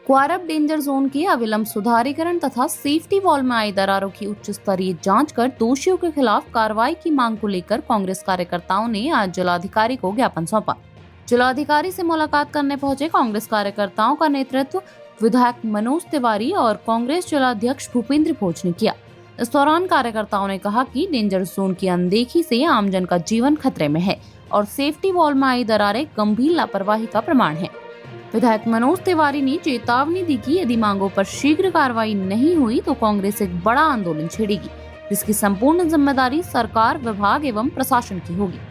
Kwarab danger zone के अविलंब सुधारीकरण तथा सेफ्टी वॉल में आई दरारों की उच्च स्तरीय जांच कर दोषियों के खिलाफ कार्रवाई की मांग को लेकर कांग्रेस कार्यकर्ताओं ने आज जिलाधिकारी को ज्ञापन सौंपा। जिलाधिकारी से मुलाकात करने पहुंचे कांग्रेस कार्यकर्ताओं का नेतृत्व विधायक मनोज तिवारी और कांग्रेस जिलाध्यक्ष भूपेंद्र भोज ने किया। इस दौरान कार्यकर्ताओं ने कहा कि डेंजर जोन की अनदेखी से आमजन का जीवन खतरे में है और सेफ्टी वॉल में आई दरारें गंभीर लापरवाही का प्रमाण है। विधायक मनोज तिवारी ने चेतावनी दी कि यदि मांगों पर शीघ्र कार्रवाई नहीं हुई तो कांग्रेस एक बड़ा आंदोलन छेड़ेगी, जिसकी संपूर्ण जिम्मेदारी सरकार, विभाग एवं प्रशासन की होगी।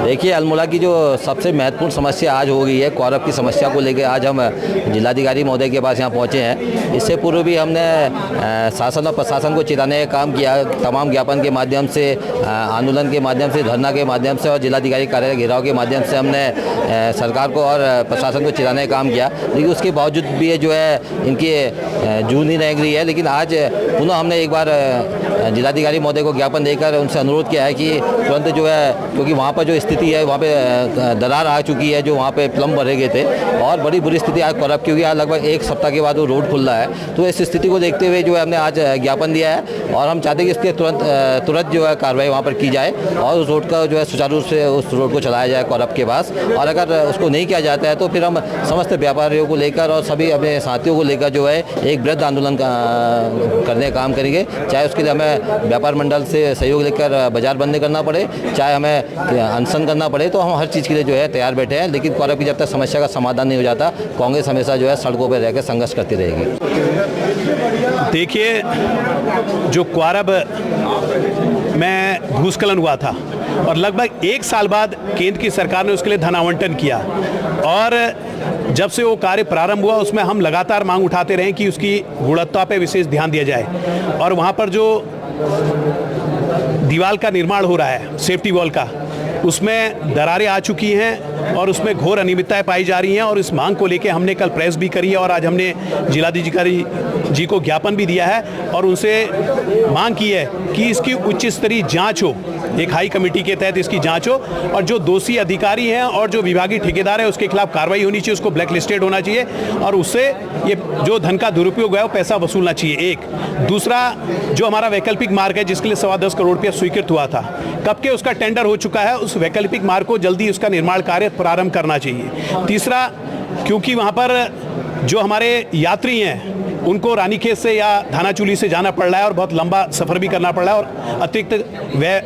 देखिए, अल्मोड़ा की जो सबसे महत्वपूर्ण समस्या आज हो गई है, क्वारब की समस्या को लेकर आज हम जिलाधिकारी महोदय के पास यहाँ पहुँचे हैं। इससे पूर्व भी हमने शासन और प्रशासन को चिताने का काम किया, तमाम ज्ञापन के माध्यम से, आंदोलन के माध्यम से, धरना के माध्यम से और जिलाधिकारी कार्यालय घेराव के माध्यम से हमने सरकार को और प्रशासन को चिताने का काम किया। लेकिन उसके बावजूद भी ये जो है इनकी जून ही रह गई है। लेकिन आज पुनः हमने एक बार जिलाधिकारी महोदय को ज्ञापन देकर उनसे अनुरोध किया है कि तुरंत जो है, क्योंकि वहाँ पर जो स्थिति है वहाँ पे दरार आ चुकी है, जो वहाँ पे प्लम भरे गए थे और बड़ी बुरी स्थिति आज क्वारब की हुई है। लगभग एक सप्ताह के बाद वो रोड खुल रहा है। तो इस स्थिति को देखते हुए जो है हमने आज ज्ञापन दिया है और हम चाहते हैं कि इसके तुरंत जो है कार्रवाई वहाँ पर की जाए और उस रोड का जो है सुचारू रूप से उस रोड को चलाया जाए क्वारब के पास। और अगर उसको नहीं किया जाता है तो फिर हम समस्त व्यापारियों को लेकर और सभी अपने साथियों को लेकर जो है एक वृहद आंदोलन करने का काम करेंगे। चाहे उसके लिए हमें व्यापार मंडल से सहयोग लेकर बाजार बंद करना पड़े, चाहे हमें अनशन करना पड़े, तो हम हर चीज़ के लिए जो है तैयार बैठे हैं। लेकिन क्वारब की जब तक समस्या का समाधान नहीं हो जाता, कांग्रेस हमेशा जो है सड़कों पर रहकर संघर्ष करती रहेगी। देखिए, जो क्वारब में भूस्खलन हुआ था और लगभग 1 साल बाद केंद्र की सरकार ने उसके लिए धन आवंटन किया और जब से वो कार्य प्रारंभ हुआ उसमें हम लगातार मांग उठाते रहे कि उसकी गुणवत्ता पे विशेष ध्यान दिया जाए। और वहाँ पर जो दीवार का निर्माण हो रहा है, सेफ्टी वॉल का, उसमें दरारें आ चुकी हैं और उसमें घोर अनियमितताएं पाई जा रही हैं। और इस मांग को लेकर हमने कल प्रेस भी करी है और आज हमने जिलाधिकारी जी को ज्ञापन भी दिया है और उनसे मांग की है कि इसकी उच्च स्तरीय जांच हो, एक हाई कमेटी के तहत इसकी जांच हो और जो दोषी अधिकारी हैं और जो विभागीय ठेकेदार है उसके खिलाफ कार्रवाई होनी चाहिए, उसको ब्लैक लिस्टेड होना चाहिए और उससे ये जो धन का दुरुपयोग है वो पैसा वसूलना चाहिए। एक दूसरा, जो हमारा वैकल्पिक मार्ग है जिसके लिए 10.25 करोड़ रुपया स्वीकृत हुआ था, कब के उसका टेंडर हो चुका है, उस वैकल्पिक मार्ग को जल्दी उसका निर्माण कार्य प्रारंभ करना चाहिए। तीसरा, क्योंकि वहाँ पर जो हमारे यात्री हैं उनको रानीखेत से या धानाचूली से जाना पड़ रहा है और बहुत लंबा सफ़र भी करना पड़ रहा है और अतिरिक्त व्यय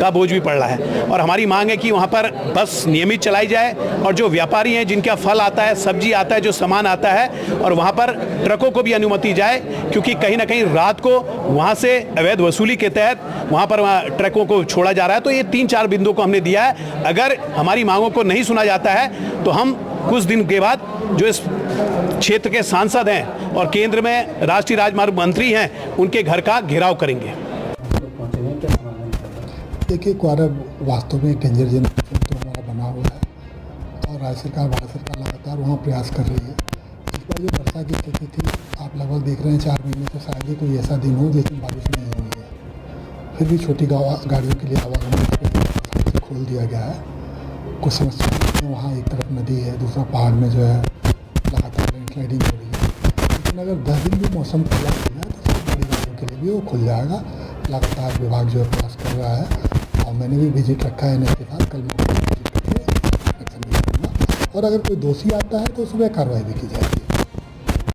का बोझ भी पड़ रहा है। और हमारी मांग है कि वहाँ पर बस नियमित चलाई जाए और जो व्यापारी हैं जिनका फल आता है, सब्जी आता है, जो सामान आता है, और वहाँ पर ट्रकों को भी अनुमति जाए, क्योंकि कहीं ना कहीं रात को वहाँ से अवैध वसूली के तहत वहाँ पर ट्रकों को छोड़ा जा रहा है। तो ये 3-4 बिंदुओं को हमने दिया है। अगर हमारी मांगों को नहीं सुना जाता है तो हम कुछ दिन के बाद जो इस क्षेत्र के सांसद हैं और केंद्र में राष्ट्रीय राजमार्ग मंत्री हैं उनके घर का घेराव करेंगे। देखिए, क्वारब वास्तव में एक डेंजर जोन तो हमारा बना हुआ है और राज्य सरकार, भारत सरकार लगातार वहाँ प्रयास कर रही है। इस बार जो वर्षा की स्थिति थी, आप लगभग देख रहे हैं 4 महीने से शायद ही कोई ऐसा दिन हो जिसमें बारिश नहीं हुई है। फिर भी छोटी गाड़ियों के लिए आवागमन से खोल दिया गया है। कुछ समस्या वहाँ एक तरफ नदी है, दूसरा पहाड़ में जो है लगातार लैंडस्लाइडिंग हो रही है। लेकिन अगर 10 दिन भी मौसम खुला हो जाए तो सब बड़ी गाड़ियों के लिए भी वो खुल जाएगा। लगातार विभाग जो है प्रयास कर रहा है और मैंने भी विजिट रखा है इनके साथ। कल मैं विजिट करके एक्शन भी करूँगा और अगर कोई दोषी आता है तो उस पर कार्रवाई भी की जाएगी।